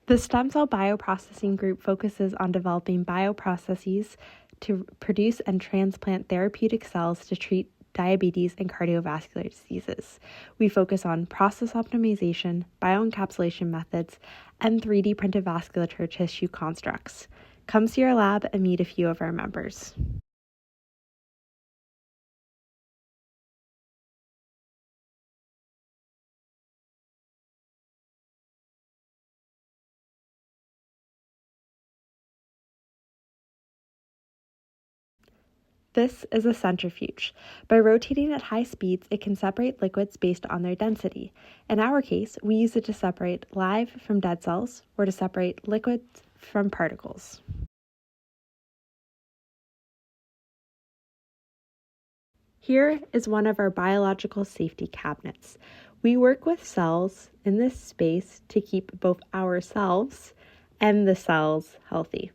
The Stem Cell Bioprocessing Group focuses on developing bioprocesses to produce and transplant therapeutic cells to treat diabetes and cardiovascular diseases. We focus on process optimization, bioencapsulation methods, and 3D printed vasculature tissue constructs. Come see our lab and meet a few of our members. This is a centrifuge. By rotating at high speeds, it can separate liquids based on their density. In our case, we use it to separate live from dead cells or to separate liquids from particles. Here is one of our biological safety cabinets. We work with cells in this space to keep both ourselves and the cells healthy.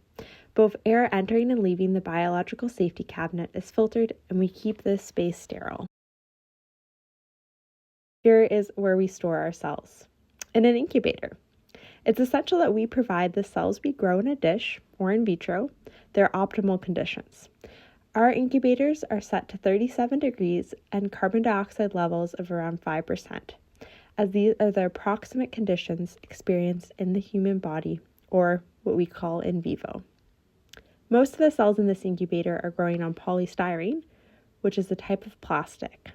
Both air entering and leaving the biological safety cabinet is filtered, and we keep this space sterile. Here is where we store our cells. In an incubator. It's essential that we provide the cells we grow in a dish or in vitro their optimal conditions. Our incubators are set to 37 degrees and carbon dioxide levels of around 5%, as these are the approximate conditions experienced in the human body, or what we call in vivo. Most of the cells in this incubator are growing on polystyrene, which is a type of plastic.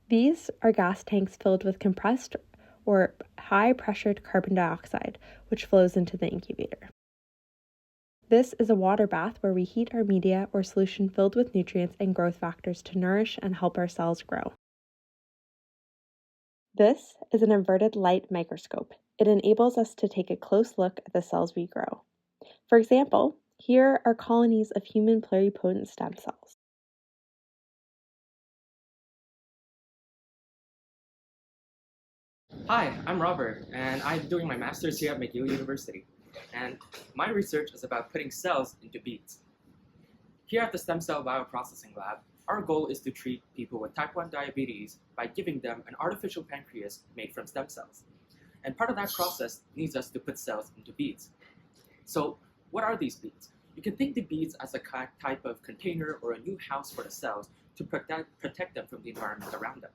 These are gas tanks filled with compressed or high-pressured carbon dioxide, which flows into the incubator. This is a water bath where we heat our media or solution filled with nutrients and growth factors to nourish and help our cells grow. This is an inverted light microscope. It enables us to take a close look at the cells we grow. For example, here are colonies of human pluripotent stem cells. Hi, I'm Robert, and I'm doing my master's here at McGill University. And my research is about putting cells into beads. Here at the Stem Cell Bioprocessing Lab, our goal is to treat people with type 1 diabetes by giving them an artificial pancreas made from stem cells. And part of that process needs us to put cells into beads. So what are these beads? You can think the beads as a type of container or a new house for the cells to protect them from the environment around them.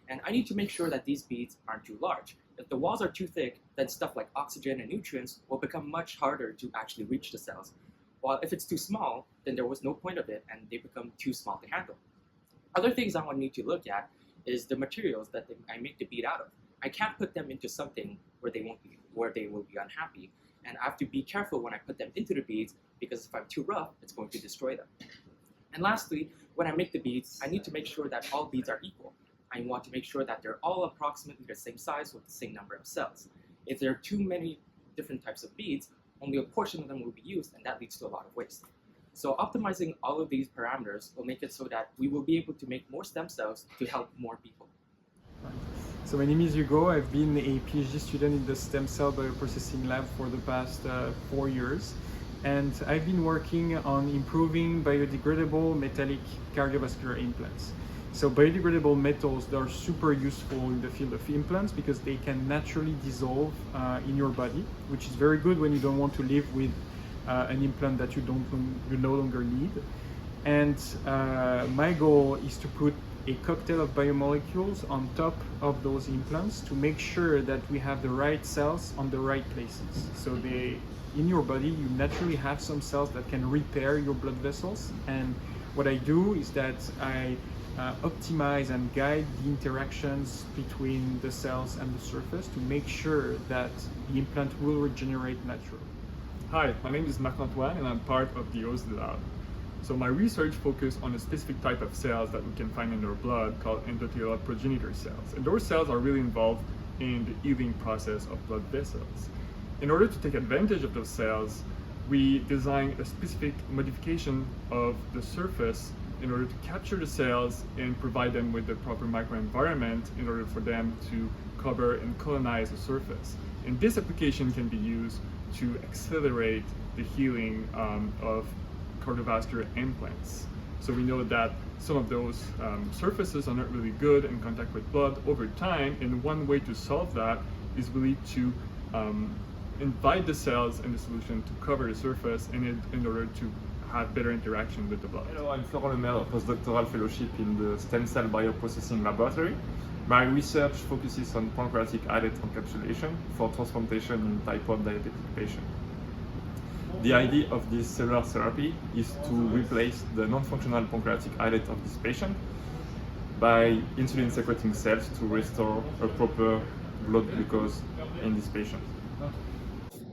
And I need to make sure that these beads aren't too large. If the walls are too thick, then stuff like oxygen and nutrients will become much harder to actually reach the cells. While if it's too small, then there was no point of it and they become too small to handle. Other things I want need to look at is the materials that I make the bead out of. I can't put them into something where they will be unhappy, and I have to be careful when I put them into the beads because if I'm too rough, it's going to destroy them. And lastly, when I make the beads, I need to make sure that all beads are equal. I want to make sure that they're all approximately the same size with the same number of cells. If there are too many different types of beads, only a portion of them will be used, and that leads to a lot of waste. So optimizing all of these parameters will make it so that we will be able to make more stem cells to help more people. So my name is Hugo. I've been a PhD student in the Stem Cell Bioprocessing Lab for the past 4 years. And I've been working on improving biodegradable metallic cardiovascular implants. So biodegradable metals, they are super useful in the field of implants because they can naturally dissolve in your body, which is very good when you don't want to live with an implant that you no longer need. And my goal is to put a cocktail of biomolecules on top of those implants to make sure that we have the right cells on the right places. So in your body, you naturally have some cells that can repair your blood vessels. And what I do is that I optimize and guide the interactions between the cells and the surface to make sure that the implant will regenerate naturally. Hi, my name is Marc-Antoine and I'm part of the Hoesli lab. So my research focused on a specific type of cells that we can find in our blood called endothelial progenitor cells. And those cells are really involved in the healing process of blood vessels. In order to take advantage of those cells, we designed a specific modification of the surface in order to capture the cells and provide them with the proper microenvironment in order for them to cover and colonize the surface. And this application can be used to accelerate the healing of cardiovascular implants. So we know that some of those surfaces are not really good in contact with blood over time, and one way to solve that is really to invite the cells in the solution to cover the surface in order to have better interaction with the blood. Hello, I'm Florent Lemaire, a postdoctoral fellowship in the Stem Cell Bioprocessing Laboratory. My research focuses on pancreatic islet encapsulation for transplantation in type 1 diabetic patients. The idea of this cellular therapy is to replace the non-functional pancreatic islet of this patient by insulin-secreting cells to restore a proper blood glucose in this patient.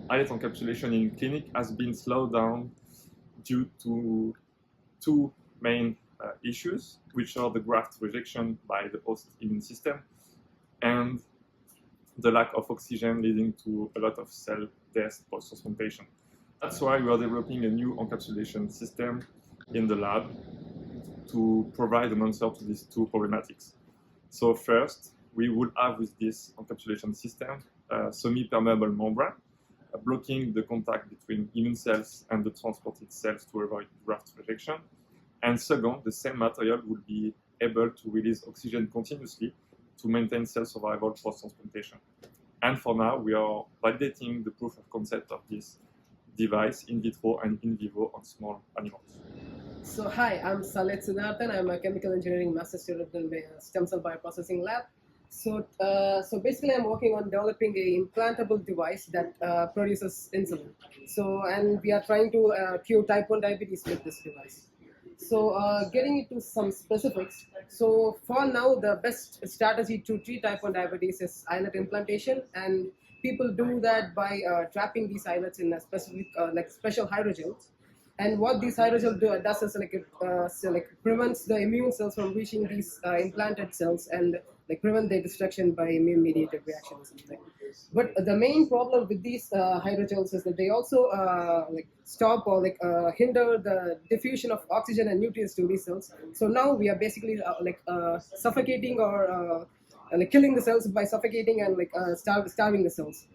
Islet encapsulation in clinic has been slowed down due to two main issues, which are the graft rejection by the host immune system and the lack of oxygen, leading to a lot of cell death post-transplantation. That's why we are developing a new encapsulation system in the lab to provide an answer to these two problematics. So first, we would have with this encapsulation system a semi-permeable membrane blocking the contact between immune cells and the transported cells to avoid graft rejection. And second, the same material would be able to release oxygen continuously to maintain cell survival post-transplantation. And for now, we are validating the proof of concept of this device in vitro and in vivo on small animals. So hi, I'm Salet Siddharthan. I'm a chemical engineering master student in the Stem Cell Bioprocessing Lab. So basically, I'm working on developing a implantable device that produces insulin. And we are trying to cure type 1 diabetes with this device. So getting into some specifics. So for now, the best strategy to treat type 1 diabetes is islet implantation, and people do that by trapping these islets in a specific, special hydrogels. And what these hydrogel does is it prevents the immune cells from reaching these implanted cells and prevent their destruction by immune-mediated reaction or something. But the main problem with these hydrogels is that they also stop or hinder the diffusion of oxygen and nutrients to these cells. So now we are basically suffocating or killing the cells by suffocating and starving the cells.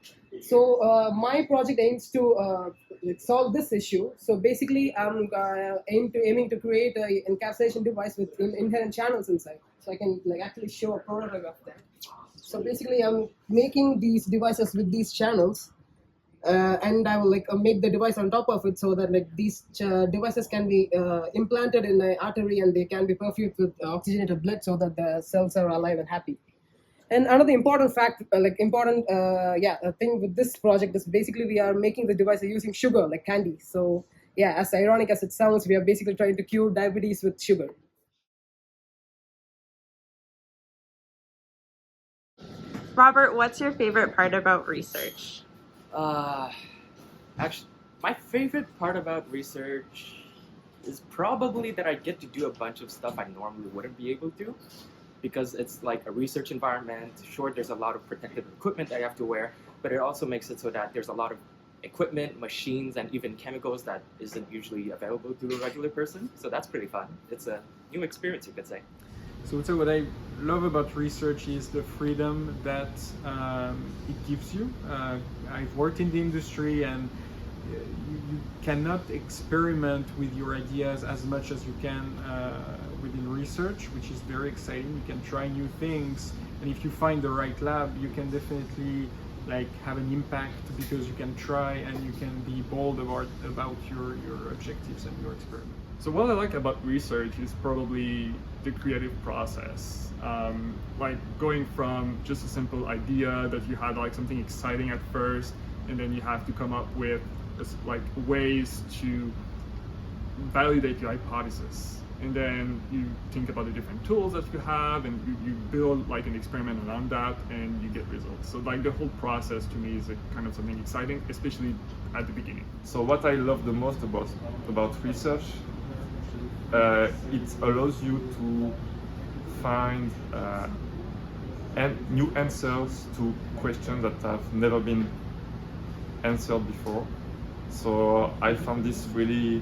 So my project aims to solve this issue. So basically, I'm aiming to create an encapsulation device with inherent channels inside. So I can actually show a prototype of that. So basically, I'm making these devices with these channels, and I will make the device on top of it so that these devices can be implanted in the artery and they can be perfused with oxygenated blood so that the cells are alive and happy. And another important fact, thing with this project is basically we are making the device using sugar, like candy. So yeah, as ironic as it sounds, we are basically trying to cure diabetes with sugar. Robert, what's your favorite part about research? Actually, my favorite part about research is probably that I get to do a bunch of stuff I normally wouldn't be able to, because it's like a research environment. Sure, there's a lot of protective equipment that you have to wear, but it also makes it so that there's a lot of equipment, machines, and even chemicals that isn't usually available to a regular person. So that's pretty fun. It's a new experience, you could say. So what I love about research is the freedom that it gives you. I've worked in the industry, and you cannot experiment with your ideas as much as you can within research, which is very exciting. You can try new things, and if you find the right lab, you can definitely have an impact, because you can try and you can be bold about your objectives and your experiment. So what I like about research is probably the creative process. Going from just a simple idea that you had something exciting at first, and then you have to come up with ways to validate your hypothesis. And then you think about the different tools that you have, and you build an experiment around that, and you get results. So the whole process to me is kind of something exciting, especially at the beginning. So what I love the most about research, it allows you to find new answers to questions that have never been answered before. So I found this really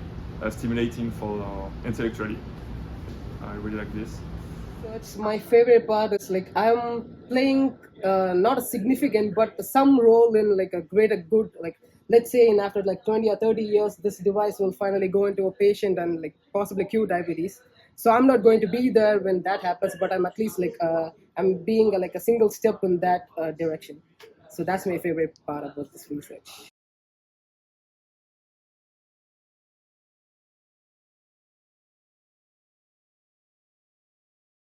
stimulating for intellectually. I really like this. So it's my favorite part is I'm playing not a significant but some role in a greater good, let's say in after like 20 or 30 years, this device will finally go into a patient and like possibly cure diabetes. So I'm not going to be there when that happens, but I'm at least like I'm being like a single step in that direction. So that's my favorite part about this research.